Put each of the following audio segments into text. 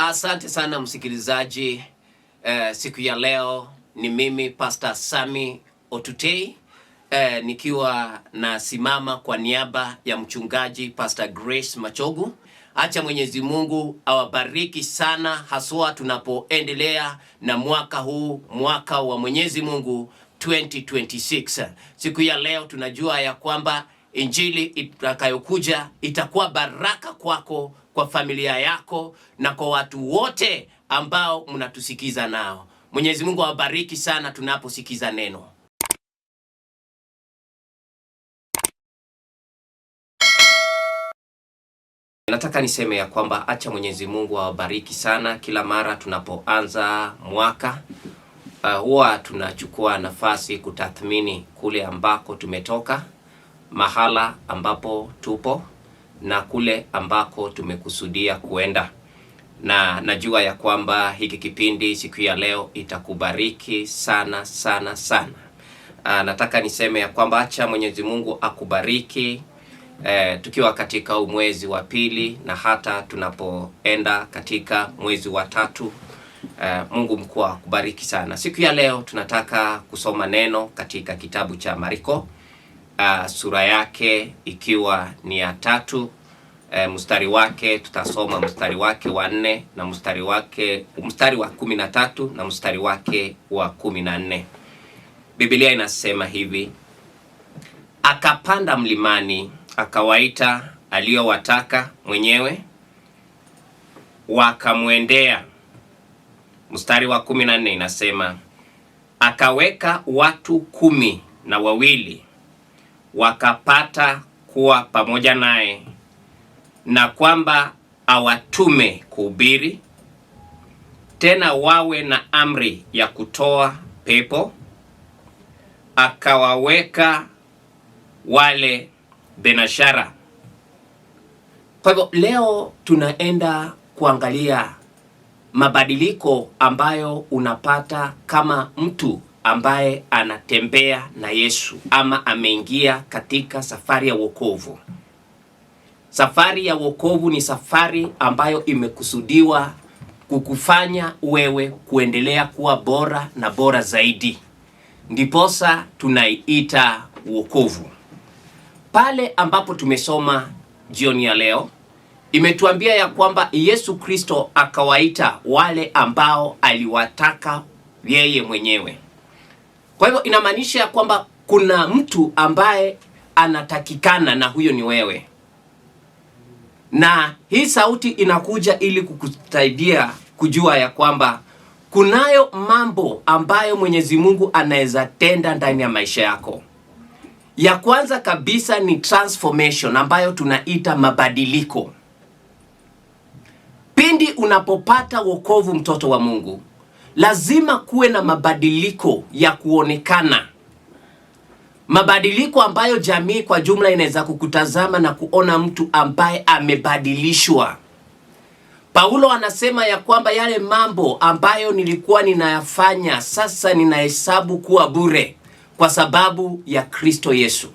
Asante sana msikilizaji. Siku ya leo ni mimi Pastor Sami Otutei nikiwa nasimama kwa niaba ya mchungaji Pastor Grace Machogu. Acha Mwenyezi Mungu awabariki sana, haswa tunapoendelea na mwaka huu, mwaka wa Mwenyezi Mungu 2026. Siku ya leo tunajua ya kwamba injili itakayokuja itakuwa baraka kwako, kwa familia yako na kwa watu wote ambao mnatusikiza nao. Mwenyezi Mungu awabariki sana tunaposikiza neno. Nataka niseme ya kwamba acha Mwenyezi Mungu awabariki sana. Kila mara tunapoanza mwaka huwa tunachukua nafasi kutathmini kule ambako tumetoka, mahala ambapo tupo na kule ambako tumekusudia kuenda. Na najua ya kwamba hiki kipindi siku ya leo itakubariki sana sana sana. Nataka niseme ya kwamba acha Mwenyezi Mungu akubariki tukiwa katika mwezi wa pili na hata tunapoenda katika mwezi wa tatu. Mungu mkuu akubariki sana. Siku ya leo tunataka kusoma neno katika kitabu cha Marko, sura yake ikiwa ni ya 3, mstari wake tutasoma mstari wake wa 4 na mstari wa 13 na mstari wake wa 14. Biblia inasema hivi: akapanda mlimani, akawaita aliyowataka mwenyewe, wakamwendea. Mstari wa 14 inasema akaweka watu 12 wakapata kuwa pamoja naye, na kwamba awatume kuhubiri, tena wawe na amri ya kutoa pepo. Akawaweka wale benashara. Kwa hivyo leo tunaenda kuangalia mabadiliko ambayo unapata kama mtu ambaye anatembea na Yesu ama ameingia katika safari ya wokovu. Safari ya wokovu ni safari ambayo imekusudiwa kukufanya wewe kuendelea kuwa bora na bora zaidi. Ndiposa tunaiita wokovu. Pale ambapo tumesoma jioni ya leo, imetuambia ya kwamba Yesu Kristo akawaita wale ambao aliwataka yeye mwenyewe. Kwa hivyo inamaanisha ya kwamba kuna mtu ambaye anatakikana, na huyo ni wewe. Na hii sauti inakuja ili kukusaidia kujua ya kwamba kunayo mambo ambayo Mwenyezi Mungu anaweza tenda ndani ya maisha yako. Ya kwanza kabisa ni transformation, ambayo tunaita mabadiliko. Pindi unapopata wokovu, mtoto wa Mungu, lazima kuwe na mabadiliko ya kuonekana. Mabadiliko ambayo jamii kwa jumla inaweza kukutazama na kuona mtu ambaye amebadilishwa. Paulo anasema ya kwamba yale mambo ambayo nilikuwa ninayafanya sasa ninahesabu kuwa bure kwa sababu ya Kristo Yesu.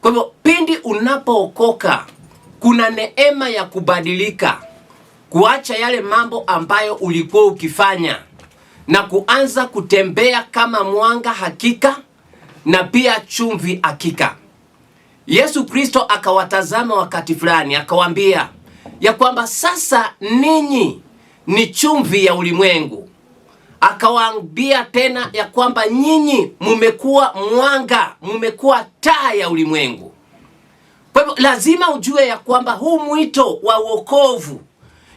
Kwa hivyo pindi unapookoka, kuna neema ya kubadilika, kuacha yale mambo ambayo ulikuwa ukifanya na kuanza kutembea kama mwanga hakika na pia chumvi hakika. Yesu Kristo akawatazama wakati fulani akawaambia ya kwamba sasa ninyi ni chumvi ya ulimwengu. Akawaambia tena ya kwamba nyinyi mumekuwa mwanga, mumekuwa taa ya ulimwengu. Kwa hivyo lazima ujue ya kwamba huu mwito wa wokovu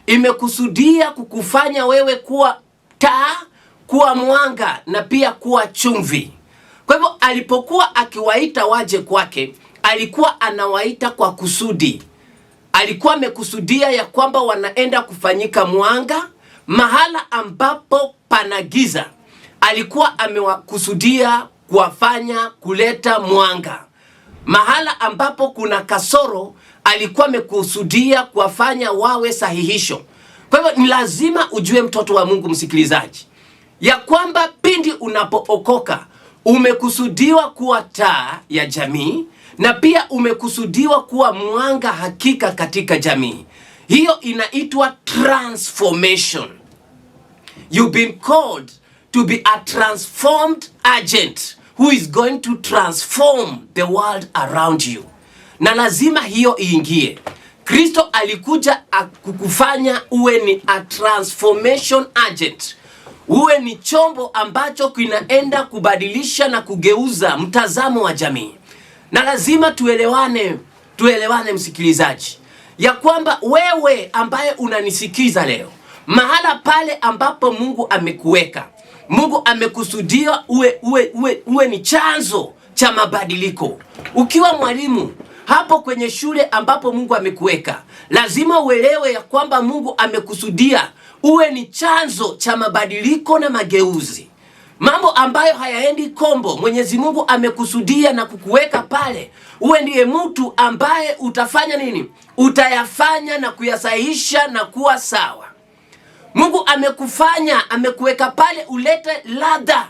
imekusudia kukufanya wewe kuwa taa, kuwa mwanga na pia kuwa chumvi. Kwa hivyo alipokuwa akiwaita waje kwake, alikuwa anawaita kwa kusudi. Alikuwa amekusudia ya kwamba wanaenda kufanyika mwanga mahala ambapo pana giza. Alikuwa amewakusudia kuwafanya kuleta mwanga. Mahala ambapo kuna kasoro, alikuwa amekusudia kuwafanya wawe sahihisho. Kwa hivyo ni lazima ujue, mtoto wa Mungu msikilizaji, ya kwamba pindi unapookoka umekusudiwa kuwa taa ya jamii na pia umekusudiwa kuwa mwanga hakika katika jamii. Hiyo inaitwa transformation. You've been called to be a transformed agent who is going to transform the world around you. Na lazima hiyo iingie. Kristo alikuja kukufanya uwe ni a transformation agent. Uwe ni chombo ambacho kinaenda kubadilisha na kugeuza mtazamo wa jamii. Na lazima tuelewane msikilizaji, ya kwamba wewe ambaye unanisikiza leo, mahala pale ambapo Mungu amekuweka, Mungu amekusudia uwe ni chanzo cha mabadiliko. Ukiwa mwalimu hapo kwenye shule ambapo Mungu amekuweka, lazima uelewe ya kwamba Mungu amekusudia uwe ni chanzo cha mabadiliko na mageuzi. Mambo ambayo hayaendi kombo, Mwenyezi Mungu amekusudia na kukuweka pale uwe ndiye mtu ambaye utafanya nini? Utayafanya na kuyasahihisha na kuwa sawa. Mungu amekuweka pale ulete ladha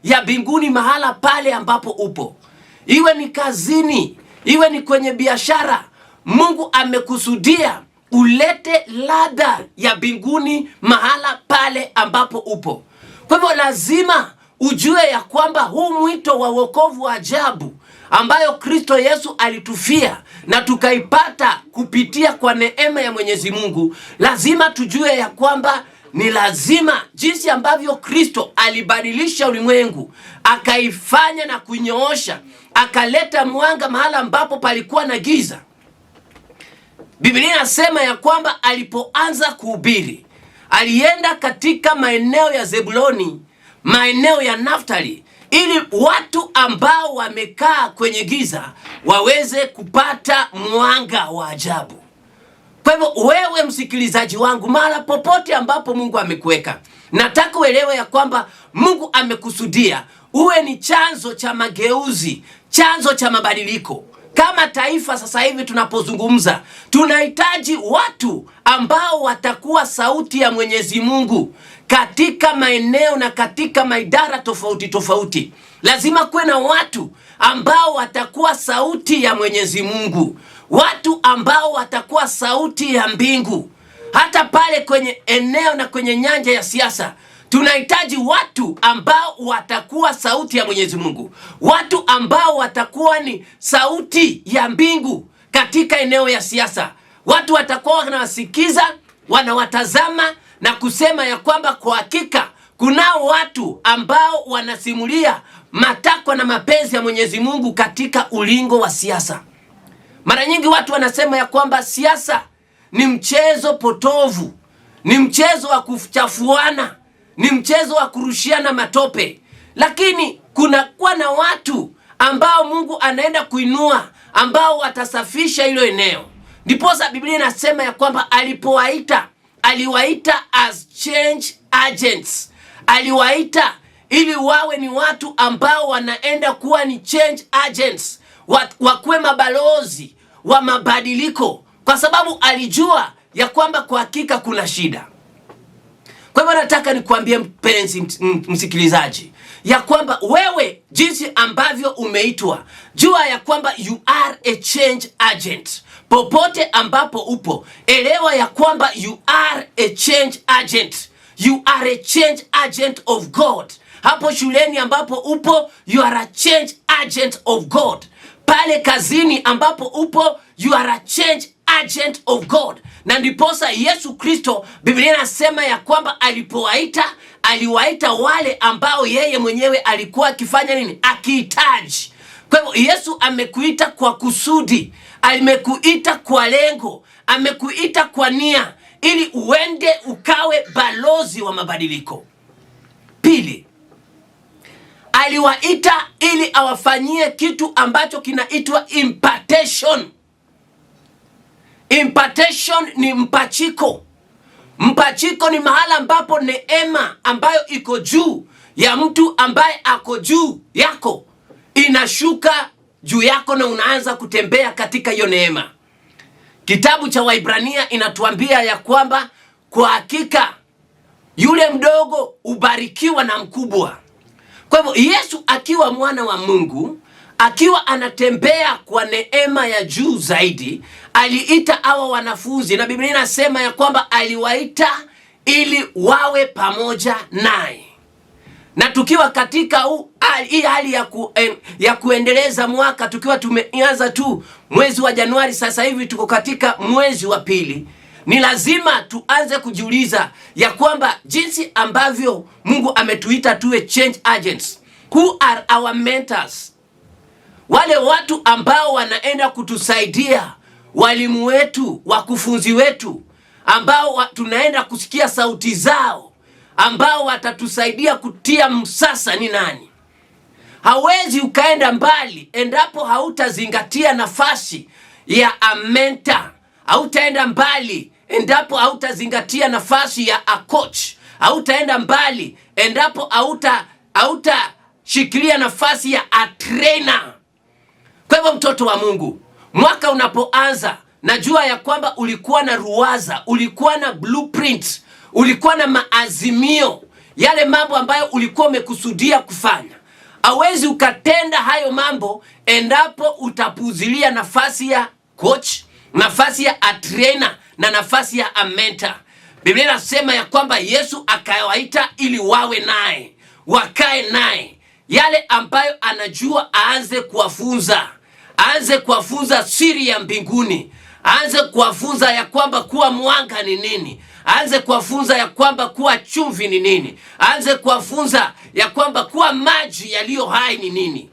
ya mbinguni mahala pale ambapo upo. Iwe ni kazini, iwe ni kwenye biashara, Mungu amekusudia ulete ladha ya mbinguni mahala pale ambapo upo. Kwa hivyo lazima ujue ya kwamba huu mwito wa wokovu wa ajabu ambayo Kristo Yesu alitufia na tukaipata kupitia kwa neema ya Mwenyezi Mungu, lazima tujue ya kwamba ni lazima jinsi ambavyo Kristo alibadilisha ulimwengu, akaifanya na kunyoosha, akaleta mwanga mahala ambapo palikuwa na giza. Biblia inasema ya kwamba alipoanza kuhubiri, alienda katika maeneo ya Zebuloni, maeneo ya Naftali, ili watu ambao wamekaa kwenye giza waweze kupata mwanga wa ajabu. Kwa hivyo wewe msikilizaji wangu, mara popote ambapo Mungu amekuweka, nataka uelewe ya kwamba Mungu amekusudia uwe ni chanzo cha mageuzi, chanzo cha mabadiliko. Kama taifa sasa hivi tunapozungumza, tunahitaji watu ambao watakuwa sauti ya Mwenyezi Mungu katika maeneo na katika maidara tofauti tofauti. Lazima kuwe na watu ambao watakuwa sauti ya Mwenyezi Mungu, watu ambao watakuwa sauti ya mbingu. Hata pale kwenye eneo na kwenye nyanja ya siasa, tunahitaji watu ambao watakuwa sauti ya Mwenyezi Mungu, watu ambao watakuwa ni sauti ya mbingu katika eneo ya siasa. Watu watakuwa wanawasikiza, wanawatazama na kusema ya kwamba kwa hakika kunao watu ambao wanasimulia matakwa na mapenzi ya Mwenyezi Mungu katika ulingo wa siasa. Mara nyingi watu wanasema ya kwamba siasa ni mchezo potovu, ni mchezo wa kuchafuana, ni mchezo wa kurushiana matope. Lakini kunakuwa na watu ambao Mungu anaenda kuinua, ambao watasafisha hilo eneo. Ndiposa Biblia inasema ya kwamba aliwaita as change agents. Aliwaita ili wawe ni watu ambao wanaenda kuwa ni change agents, wakuwe mabalozi wa mabadiliko, kwa sababu alijua ya kwamba kwa hakika kuna shida. Kwa hivyo nataka nikuambie mpenzi msikilizaji, ya kwamba wewe jinsi ambavyo umeitwa, jua ya kwamba you are a change agent. Popote ambapo upo, elewa ya kwamba you are a change agent. You are a change agent of God. Hapo shuleni ambapo upo, you are a change agent of God. Pale kazini ambapo upo, you are a change agent of God. Na ndiposa Yesu Kristo, Biblia inasema ya kwamba aliwaita wale ambao yeye mwenyewe alikuwa akifanya nini? Akihitaji. Kwa hivyo Yesu amekuita kwa kusudi, amekuita kwa lengo, amekuita kwa nia, ili uende ukawe balozi wa mabadiliko. Pili, aliwaita ili awafanyie kitu ambacho kinaitwa impartation. Impartation ni mpachiko. Mpachiko ni mahala ambapo neema ambayo iko juu ya mtu ambaye ako juu yako inashuka juu yako na unaanza kutembea katika hiyo neema. Kitabu cha Waibrania inatuambia ya kwamba kwa hakika yule mdogo ubarikiwa na mkubwa. Kwa hivyo Yesu akiwa mwana wa Mungu akiwa anatembea kwa neema ya juu zaidi, aliita hawa wanafunzi, na Biblia inasema ya kwamba aliwaita ili wawe pamoja naye. Na tukiwa katika hii hali ya kuendeleza mwaka, tukiwa tumeanza tu mwezi wa Januari, sasa hivi tuko katika mwezi wa pili, ni lazima tuanze kujiuliza ya kwamba jinsi ambavyo Mungu ametuita tuwe change agents. Who are our mentors? Wale watu ambao wanaenda kutusaidia, walimu wetu, wakufunzi wetu, ambao tunaenda kusikia sauti zao, ambao watatusaidia kutia msasa ni nani? Hawezi ukaenda mbali endapo hautazingatia nafasi ya a mentor. Hautaenda mbali endapo hautazingatia nafasi ya a coach. Hautaenda mbali endapo hautashikilia nafasi ya a trainer. Kwa hivyo mtoto wa Mungu, mwaka unapoanza, najua ya kwamba ulikuwa na ruwaza, ulikuwa na blueprint, ulikuwa na maazimio, yale mambo ambayo ulikuwa umekusudia kufanya. Hawezi ukatenda hayo mambo endapo utapuzilia nafasi ya coach, nafasi ya a trainer na nafasi ya a mentor. Biblia inasema ya kwamba Yesu akawaita ili wawe naye, wakae naye. Yale ambayo anajua aanze kuwafunza. Aanze kuwafunza siri ya mbinguni. Aanze kuwafunza ya kwamba kuwa mwanga ni nini. Aanze kuwafunza ya kwamba kuwa chumvi ni nini. Aanze kuwafunza ya kwamba kuwa maji yaliyo hai ni nini.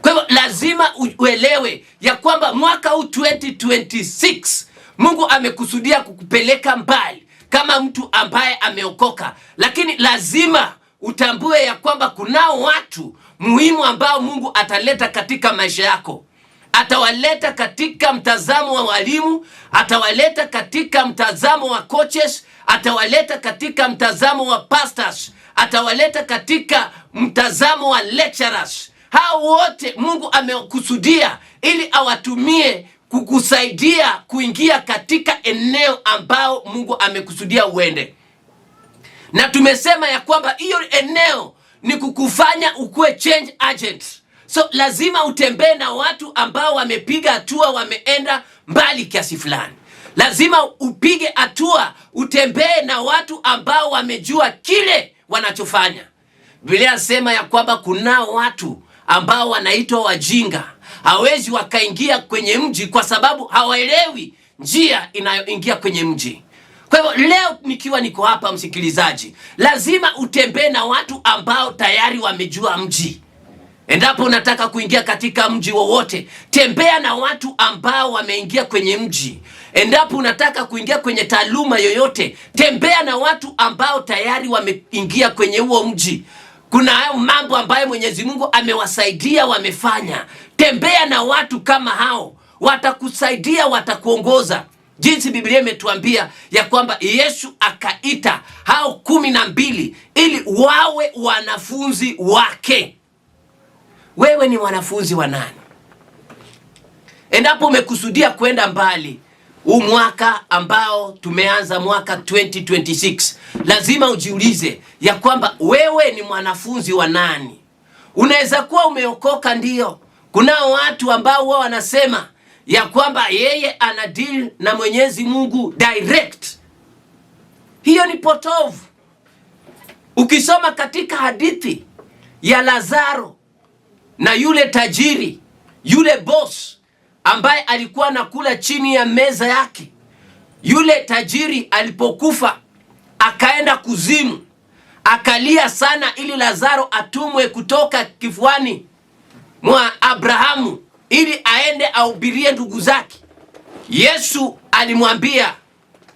Kwa hivyo lazima uelewe ya kwamba mwaka huu 2026 Mungu amekusudia kukupeleka mbali kama mtu ambaye ameokoka, lakini lazima utambue ya kwamba kunao watu muhimu ambao Mungu ataleta katika maisha yako. Atawaleta katika mtazamo wa walimu, atawaleta katika mtazamo wa coaches, atawaleta katika mtazamo wa pastors, atawaleta katika mtazamo wa lecturers. Hao wote Mungu amekusudia ili awatumie kukusaidia kuingia katika eneo ambao Mungu amekusudia uende. Na tumesema ya kwamba hiyo eneo ni kukufanya ukuwe change agent. So lazima utembee na watu ambao wamepiga hatua, wameenda mbali kiasi fulani. Lazima upige hatua, utembee na watu ambao wamejua kile wanachofanya. Biblia inasema ya kwamba kunao watu ambao wanaitwa wajinga. Hawezi wakaingia kwenye mji kwa sababu hawaelewi njia inayoingia kwenye mji. Kwa hivyo leo nikiwa niko hapa, msikilizaji, lazima utembee na watu ambao tayari wamejua mji. Endapo unataka kuingia katika mji wowote, tembea na watu ambao wameingia kwenye mji. Endapo unataka kuingia kwenye taaluma yoyote, tembea na watu ambao tayari wameingia kwenye huo mji. Kuna hayo mambo ambayo Mwenyezi Mungu amewasaidia wamefanya. Tembea na watu kama hao, watakusaidia, watakuongoza. Jinsi Biblia imetuambia ya kwamba Yesu akaita hao 12 ili wawe wanafunzi wake. Wewe ni wanafunzi wa nani? Endapo umekusudia kwenda mbali huu mwaka ambao tumeanza, mwaka 2026, lazima ujiulize ya kwamba wewe ni mwanafunzi wa nani? Unaweza kuwa umeokoka, ndio. Kunao watu ambao wao wanasema ya kwamba yeye ana deal na Mwenyezi Mungu direct. Hiyo ni potovu. Ukisoma katika hadithi ya Lazaro na yule tajiri, yule boss ambaye alikuwa anakula chini ya meza yake, yule tajiri alipokufa akaenda kuzimu, akalia sana ili Lazaro atumwe kutoka kifuani mwa Abrahamu ili aende ahubirie ndugu zake. Yesu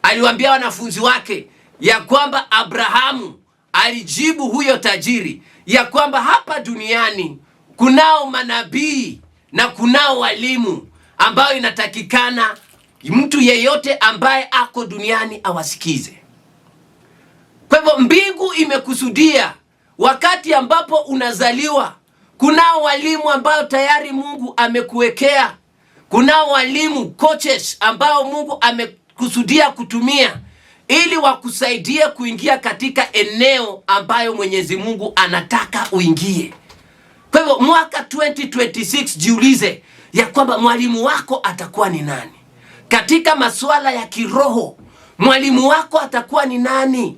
aliwaambia wanafunzi wake ya kwamba Abrahamu alijibu huyo tajiri ya kwamba hapa duniani kunao manabii na kunao walimu ambao inatakikana mtu yeyote ambaye ako duniani awasikize. Kwa hivyo mbingu imekusudia wakati ambapo unazaliwa, kunao walimu ambao tayari Mungu amekuwekea. Kunao walimu, coaches, ambao Mungu amekusudia kutumia ili wakusaidie kuingia katika eneo ambayo Mwenyezi Mungu anataka uingie. Kwa hivyo mwaka 2026 jiulize ya kwamba mwalimu wako atakuwa ni nani? Katika masuala ya kiroho, mwalimu wako atakuwa ni nani?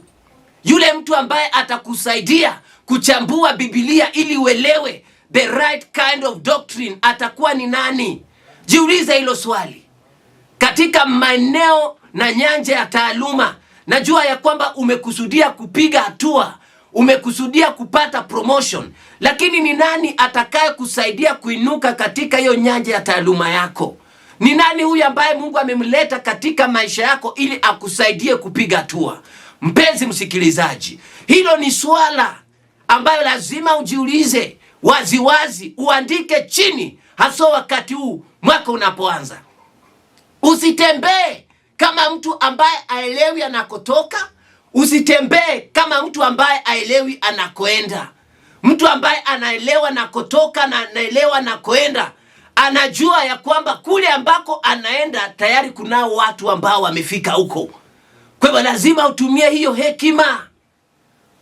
Yule mtu ambaye atakusaidia kuchambua Biblia ili uelewe the right kind of doctrine atakuwa ni nani? Jiulize hilo swali. Katika maeneo na nyanja ya taaluma, najua ya kwamba umekusudia kupiga hatua, umekusudia kupata promotion, lakini ni nani atakaye kusaidia kuinuka katika hiyo nyanja ya taaluma yako? Ni nani huyu ambaye Mungu amemleta katika maisha yako ili akusaidie kupiga hatua? Mpenzi msikilizaji, hilo ni swala ambayo lazima ujiulize waziwazi, uandike chini, hasa wakati huu mwaka unapoanza. Usitembee kama mtu ambaye aelewi anakotoka, usitembee kama mtu ambaye aelewi anakoenda. Mtu ambaye anaelewa nakotoka na anaelewa nakoenda, anajua ya kwamba kule ambako anaenda tayari kunao watu ambao wamefika huko. Kwa hivyo lazima utumie hiyo hekima.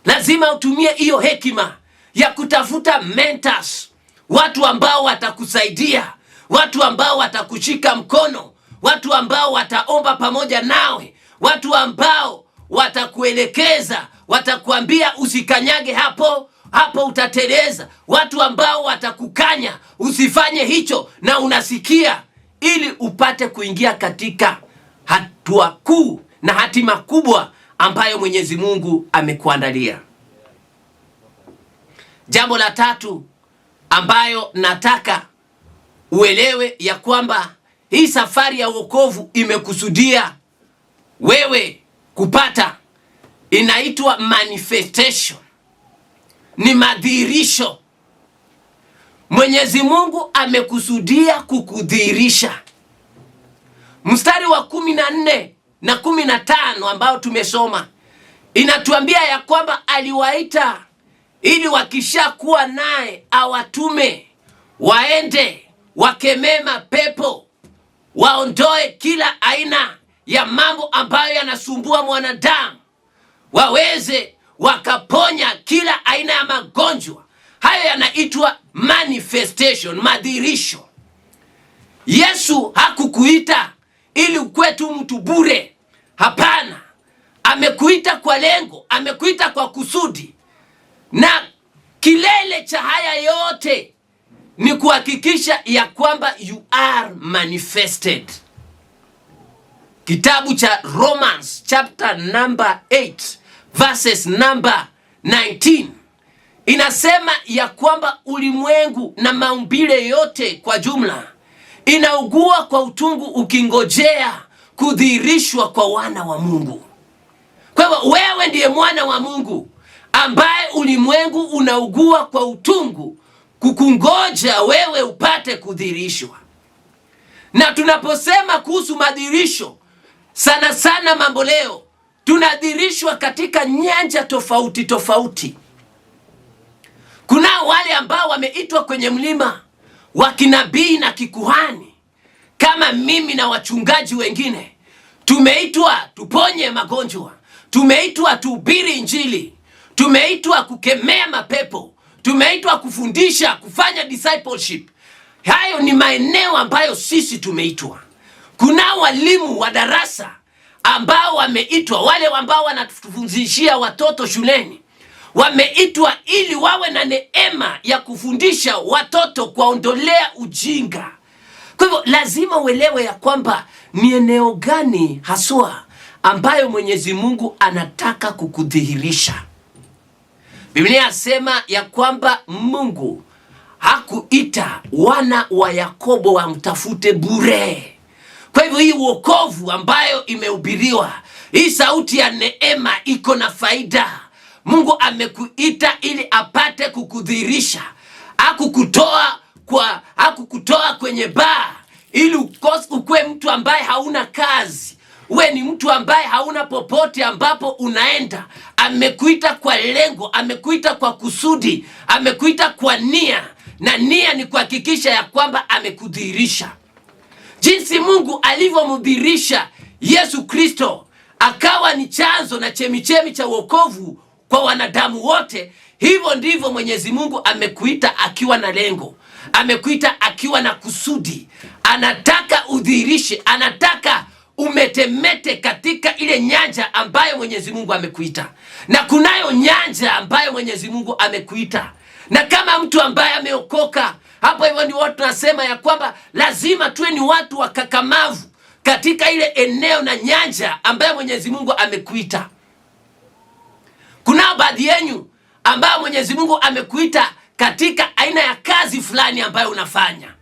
Lazima utumie hiyo hekima ya kutafuta mentors, watu ambao watakusaidia, watu ambao watakushika mkono, watu ambao wataomba pamoja nawe, watu ambao watakuelekeza, watakuambia usikanyage hapo, hapo utateleza, watu ambao watakukanya usifanye hicho na unasikia, ili upate kuingia katika hatua kuu na hatima kubwa ambayo Mwenyezi Mungu amekuandalia. Jambo la tatu ambayo nataka uelewe ya kwamba hii safari ya wokovu imekusudia wewe kupata, inaitwa manifestation. Ni madhihirisho. Mwenyezi Mungu amekusudia kukudhihirisha. Mstari wa 14 na 15 ambao tumesoma inatuambia ya kwamba aliwaita ili wakishakuwa naye awatume waende wakemee mapepo, waondoe kila aina ya mambo ambayo yanasumbua mwanadamu, waweze wakaponya kila aina ya magonjwa. Hayo yanaitwa manifestation, madhihirisho. Yesu hakukuita ili ukue tu mtu bure. Hapana, amekuita kwa lengo, amekuita kwa kusudi, na kilele cha haya yote ni kuhakikisha ya kwamba you are manifested. Kitabu cha Romans chapter number 8 verses number 19 inasema ya kwamba ulimwengu na maumbile yote kwa jumla inaugua kwa utungu ukingojea kudhihirishwa kwa wana wa Mungu. Kwa hivyo wewe ndiye mwana wa Mungu ambaye ulimwengu unaugua kwa utungu kukungoja wewe upate kudhihirishwa. Na tunaposema kuhusu madhihirisho, sana sana mambo leo tunadhihirishwa katika nyanja tofauti tofauti. Kuna wale ambao wameitwa kwenye mlima wa kinabii na kikuhani, kama mimi na wachungaji wengine. Tumeitwa tuponye magonjwa, tumeitwa tuhubiri Injili, tumeitwa kukemea mapepo, tumeitwa kufundisha, kufanya discipleship. Hayo ni maeneo ambayo sisi tumeitwa. Kuna walimu wa darasa ambao wameitwa, wale ambao wanatufundishia watoto shuleni, wameitwa ili wawe na neema ya kufundisha watoto, kuwaondolea ujinga. Kwa hivyo lazima uelewe ya kwamba ni eneo gani haswa ambayo Mwenyezi Mungu anataka kukudhihirisha. Biblia inasema ya kwamba Mungu hakuita wana wa Yakobo wamtafute bure. Kwa hivyo hii wokovu ambayo imehubiriwa, hii sauti ya neema iko na faida. Mungu amekuita ili apate kukudhihirisha. Hakukutoa kwenye baa ili ukue mtu ambaye hauna kazi, uwe ni mtu ambaye hauna popote ambapo unaenda. Amekuita kwa lengo, amekuita kwa kusudi, amekuita kwa nia, na nia ni kuhakikisha ya kwamba amekudhihirisha. Jinsi Mungu alivyomdhihirisha Yesu Kristo akawa ni chanzo na chemichemi cha wokovu kwa wanadamu wote. Hivyo ndivyo Mwenyezi Mungu amekuita akiwa na lengo, amekuita akiwa na kusudi. Anataka udhihirishe, anataka umetemete katika ile nyanja ambayo Mwenyezi Mungu amekuita. Na kunayo nyanja ambayo Mwenyezi Mungu amekuita. Na kama mtu ambaye ameokoka, hapo hivyo ndio watu tunasema ya kwamba lazima tuwe ni watu wakakamavu katika ile eneo na nyanja ambayo Mwenyezi Mungu amekuita. Kuna baadhi yenu ambao Mwenyezi Mungu amekuita katika aina ya kazi fulani ambayo unafanya.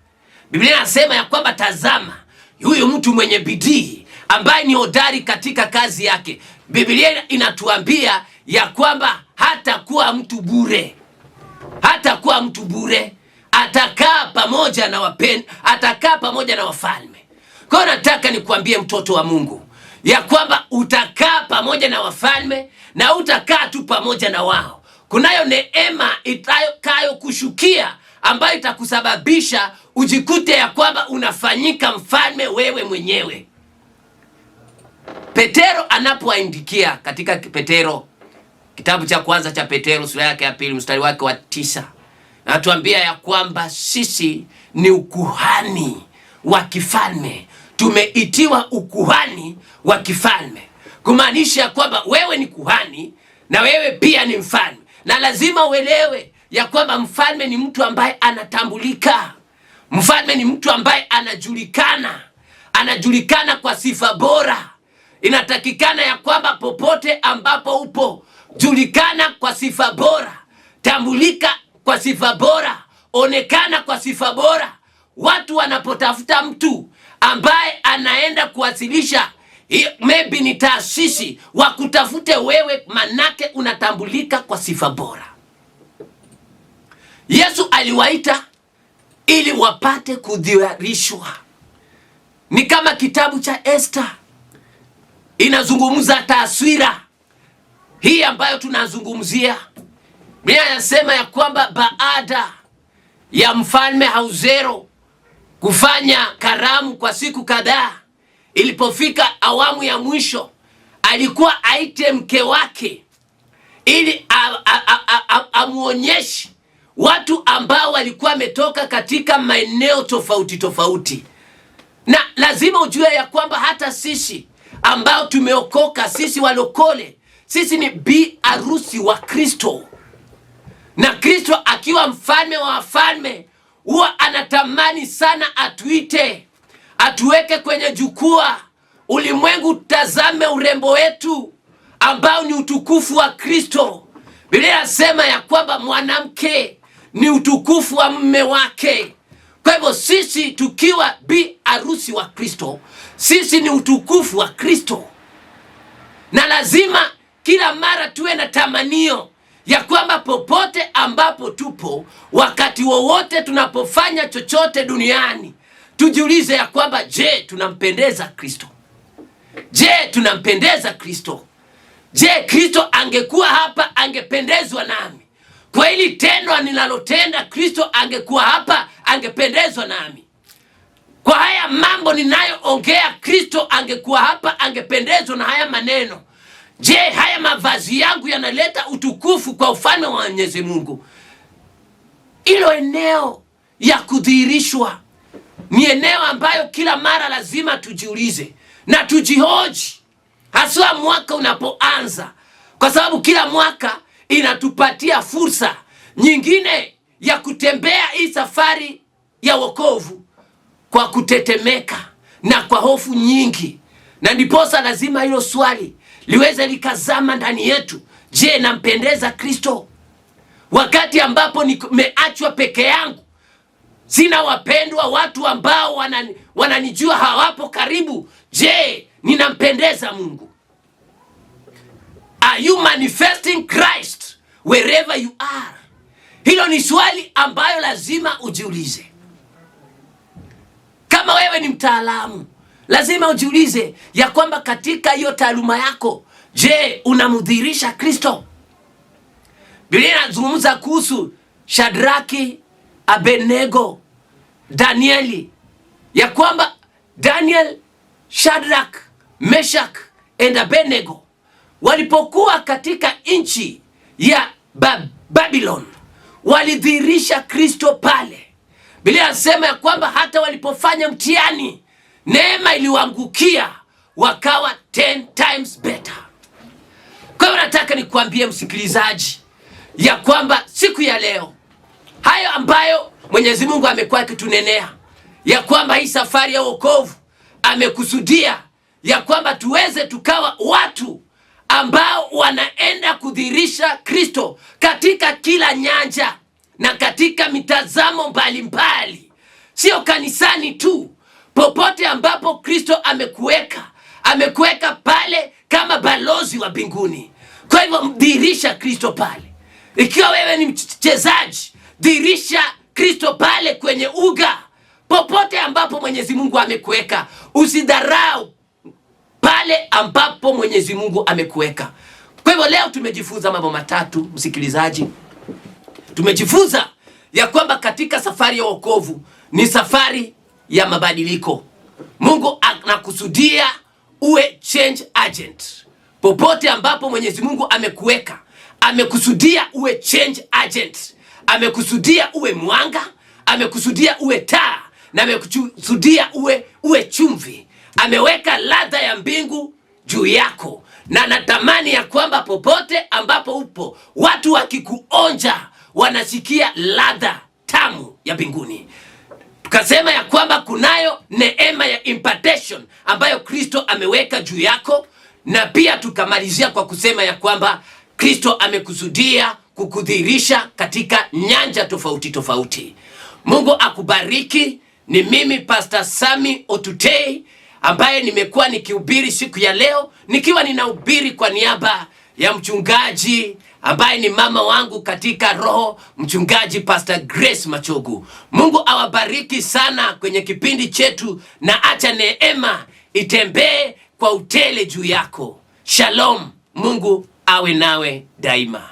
Biblia inasema ya kwamba tazama, huyu mtu mwenye bidii ambaye ni hodari katika kazi yake. Biblia inatuambia ya kwamba hatakuwa mtu bure. Hatakuwa mtu bure. Atakaa pamoja na atakaa pamoja na wafalme. Kwa hiyo nataka nikuambie mtoto wa Mungu ya kwamba utakaa pamoja na wafalme na utakaa tu pamoja na wao. Kunayo neema itakayo kushukia ambayo itakusababisha ujikute ya kwamba unafanyika mfalme wewe mwenyewe. Petero anapoandikia katika Petero, kitabu cha kwanza cha Petero sura yake ya 2 mstari wake wa 9, anatuambia ya kwamba sisi ni ukuhani wa kifalme. Tumeitiwa ukuhani wa kifalme, kumaanisha kwamba wewe ni kuhani na wewe pia ni mfalme. Na lazima uelewe ya kwamba mfalme ni mtu ambaye anatambulika. Mfalme ni mtu ambaye anajulikana kwa sifa bora. Inatakikana ya kwamba popote ambapo upo, julikana kwa sifa bora, tambulika kwa sifa bora, onekana kwa sifa bora. Watu wanapotafuta mtu ambaye anaenda kuwasilisha maybe ni taasisi, wakutafute wewe, manake unatambulika kwa sifa bora. Yesu aliwaita ili wapate kudhihirishwa. Ni kama kitabu cha Esther inazungumza taswira hii ambayo tunazungumzia. Biblia inasema ya kwamba baada ya mfalme Ahasuero kufanya karamu kwa siku kadhaa, ilipofika awamu ya mwisho, alikuwa aite mke wake ili amuonyeshe watu ambao walikuwa wametoka katika maeneo tofauti tofauti. Na lazima ujue ya kwamba hata sisi ambao tumeokoka, sisi walokole, sisi ni bi arusi wa Kristo. Na Kristo akiwa mfalme wa wafalme, huwa anatamani sana atuite, atuweke kwenye jukwaa, ulimwengu tazame urembo wetu ambao ni utukufu wa Kristo. Biblia inasema ya kwamba mwanamke ni utukufu wa mume wake. Kwa hivyo sisi tukiwa bi arusi wa Kristo, sisi ni utukufu wa Kristo. Na lazima kila mara tuwe na tamanio ya kwamba popote ambapo tupo, wakati wowote tunapofanya chochote duniani, tujiulize ya kwamba je, tunampendeza Kristo? Je, tunampendeza Kristo? Je, Kristo angekuwa hapa angependezwa nami? Kwa hili tendo ninalotenda, Kristo angekuwa hapa angependezwa nami? Kwa haya mambo ninayoongea, Kristo angekuwa hapa angependezwa na haya maneno? Je, haya mavazi yangu yanaleta utukufu kwa ufalme wa Mwenyezi Mungu? Ilo eneo ya kudhihirishwa ni eneo ambayo kila mara lazima tujiulize na tujihoji, haswa mwaka unapoanza, kwa sababu kila mwaka inatupatia fursa nyingine ya kutembea hii safari ya wokovu kwa kutetemeka na kwa hofu nyingi. Na ndiposa lazima hilo swali liweze likazama ndani yetu. Je, nampendeza Kristo? Wakati ambapo nimeachwa peke yangu, sina wapendwa, watu ambao wananijua hawapo karibu, je, ninampendeza Mungu? Are you manifesting Christ wherever you are? Hilo ni swali ambayo lazima ujiulize. Kama wewe ni mtaalamu, lazima ujiulize ya kwamba katika hiyo taaluma yako, je, unamdhihirisha Kristo? Biblia inazungumza kuhusu Shadraki, Abednego, Danieli, ya kwamba Daniel, Shadrach, Meshach and Abednego walipokuwa katika nchi ya Babylon walidhihirisha Kristo pale. Biblia inasema ya kwamba hata walipofanya mtihani, neema iliwaangukia wakawa 10 times better. Kwa hiyo nataka nikuambie msikilizaji ya kwamba siku ya leo, hayo ambayo Mwenyezi Mungu amekuwa akitunenea, ya kwamba hii safari ya wokovu amekusudia ya kwamba tuweze tukawa watu ambao wanaenda kudhihirisha Kristo katika kila nyanja na katika mitazamo mbalimbali. Sio kanisani tu, popote ambapo Kristo amekuweka pale kama balozi wa mbinguni. Kwa hivyo mdhihirisha Kristo pale. Ikiwa wewe ni mchezaji, dhihirisha Kristo pale kwenye uga. Popote ambapo Mwenyezi Mungu amekuweka, usidharau pale ambapo Mwenyezi Mungu amekuweka. Kwa hivyo leo tumejifunza mambo matatu msikilizaji. Tumejifunza ya kwamba katika safari ya wokovu ni safari ya mabadiliko. Mungu anakusudia uwe change agent. Popote ambapo Mwenyezi Mungu amekuweka, amekusudia uwe change agent. Amekusudia uwe mwanga, amekusudia uwe taa, na amekusudia uwe chumvi. Ameweka ladha ya mbingu juu yako, na natamani ya kwamba popote ambapo upo, watu wakikuonja wanasikia ladha tamu ya mbinguni. Tukasema ya kwamba kunayo neema ya impartation ambayo Kristo ameweka juu yako, na pia tukamalizia kwa kusema ya kwamba Kristo amekusudia kukudhihirisha katika nyanja tofauti tofauti. Mungu akubariki. Ni mimi Pastor Sammy Otutei ambaye nimekuwa nikihubiri siku ya leo, nikiwa ninahubiri kwa niaba ya mchungaji ambaye ni mama wangu katika roho, mchungaji Pastor Grace Machogu. Mungu awabariki sana kwenye kipindi chetu, na acha neema itembee kwa utele juu yako. Shalom. Mungu awe nawe daima.